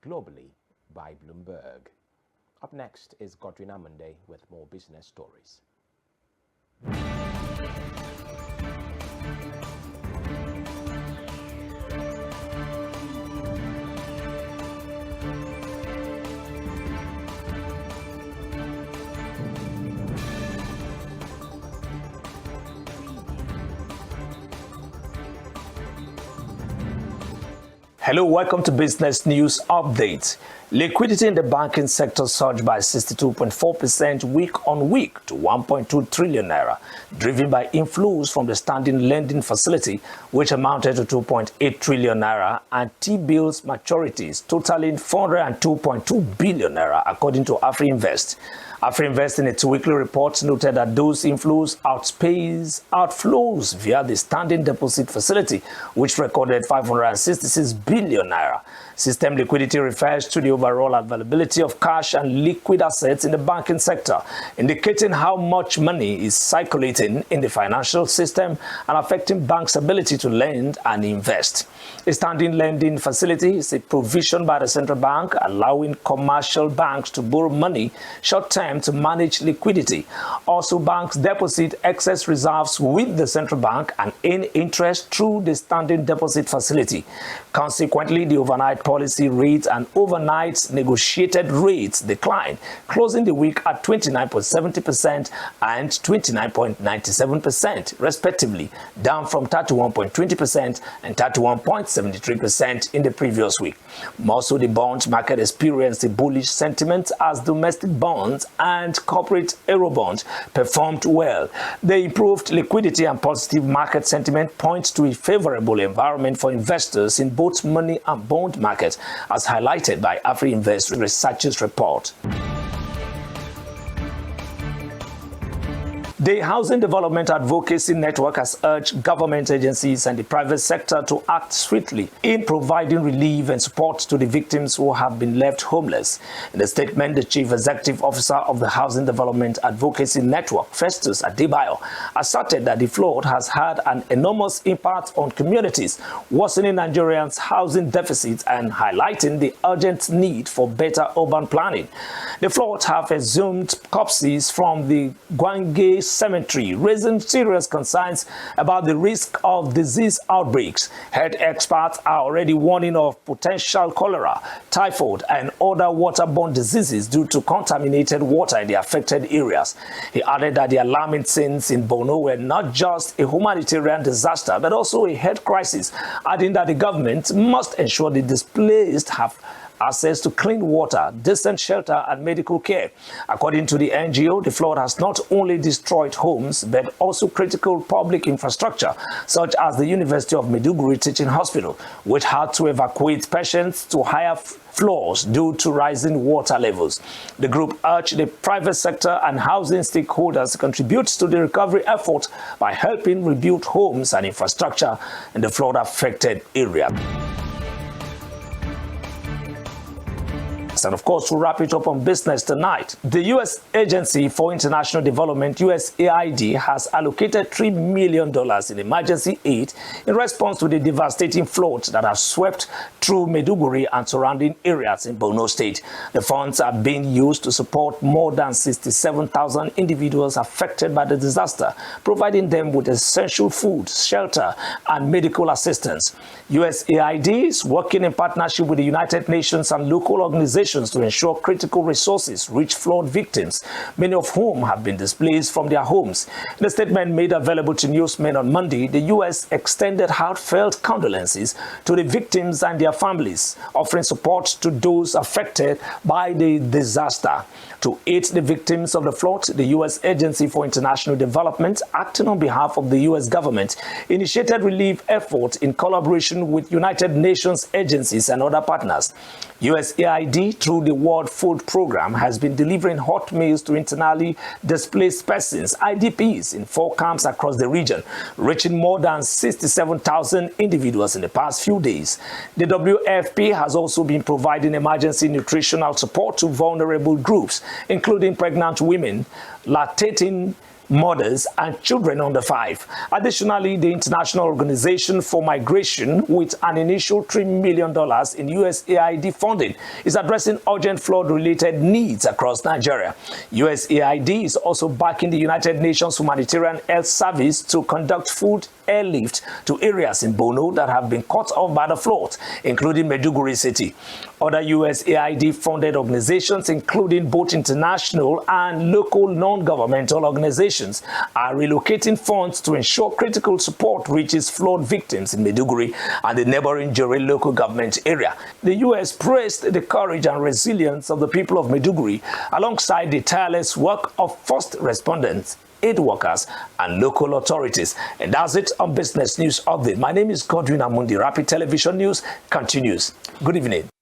globally by Bloomberg. Up next is Godwin Amunde with more business stories. Hello, welcome to Business News Update. Liquidity in the banking sector surged by 62.4% week on week to 1.2 trillion naira, driven by inflows from the standing lending facility, which amounted to 2.8 trillion naira, and T-bills maturities totaling 402.2 billion naira, according to AfriInvest. AfriInvest in its weekly report noted that those inflows outpace outflows via the standing deposit facility, which recorded 566 billion naira. System liquidity refers to the overall availability of cash and liquid assets in the banking sector, indicating how much money is circulating in the financial system and affecting banks' ability to lend and invest. A standing lending facility is a provision by the central bank allowing commercial banks to borrow money short-term to manage liquidity. Also, banks deposit excess reserves with the central bank and earn interest through the standing deposit facility. Consequently, the overnight policy rate and overnight negotiated rates declined, closing the week at 29.70% and 29.97% respectively, down from 31.20% and 31.73% in the previous week. More so, the bond market experienced a bullish sentiment as domestic bonds and corporate Eurobonds performed well. The improved liquidity and positive market sentiment points to a favorable environment for investors in both money and bond markets, as highlighted by AfriInvest Research's report. The Housing Development Advocacy Network has urged government agencies and the private sector to act swiftly in providing relief and support to the victims who have been left homeless. In a statement, the Chief Executive Officer of the Housing Development Advocacy Network, Festus Adebayo, asserted that the flood has had an enormous impact on communities, worsening Nigerians' housing deficit and highlighting the urgent need for better urban planning. The floods have exhumed corpses from the Gwange Cemetery, raising serious concerns about the risk of disease outbreaks. Health experts are already warning of potential cholera, typhoid, and other waterborne diseases due to contaminated water in the affected areas. He added that the alarming scenes in Borno were not just a humanitarian disaster, but also a health crisis, adding that the government must ensure the displaced have access to clean water, decent shelter, and medical care. According to the NGO, the flood has not only destroyed homes, but also critical public infrastructure, such as the University of Maiduguri Teaching Hospital, which had to evacuate patients to higher floors due to rising water levels. The group urged the private sector and housing stakeholders to contribute to the recovery effort by helping rebuild homes and infrastructure in the flood-affected area. And of course, to wrap it up on business tonight, the U.S. Agency for International Development, USAID, has allocated $3 million in emergency aid in response to the devastating floods that have swept through Maiduguri and surrounding areas in Borno State. The funds are being used to support more than 67,000 individuals affected by the disaster, providing them with essential food, shelter, and medical assistance. USAID is working in partnership with the United Nations and local organizations to ensure critical resources reach flood victims, many of whom have been displaced from their homes. In a statement made available to newsmen on Monday, the U.S. extended heartfelt condolences to the victims and their families, offering support to those affected by the disaster. To aid the victims of the flood, the U.S. Agency for International Development, acting on behalf of the U.S. government, initiated relief efforts in collaboration with United Nations agencies and other partners. USAID, through the World Food Program, has been delivering hot meals to internally displaced persons, IDPs, in 4 camps across the region, reaching more than 67,000 individuals in the past few days. The WFP has also been providing emergency nutritional support to vulnerable groups, including pregnant women, lactating mothers, and children under 5. Additionally, the International Organization for Migration, with an initial $3 million in USAID funding, is addressing urgent flood-related needs across Nigeria. USAID is also backing the United Nations Humanitarian Health Service to conduct food airlift to areas in Borno that have been cut off by the flood, including Maiduguri City. Other USAID-funded organizations, including both international and local non-governmental organizations, are relocating funds to ensure critical support reaches flood victims in Maiduguri and the neighboring Jere local government area. The U.S. praised the courage and resilience of the people of Maiduguri alongside the tireless work of first responders, aid workers, and local authorities. And that's it on Business News Update. My name is Godwin Amunde. Rapid Television News continues. Good evening.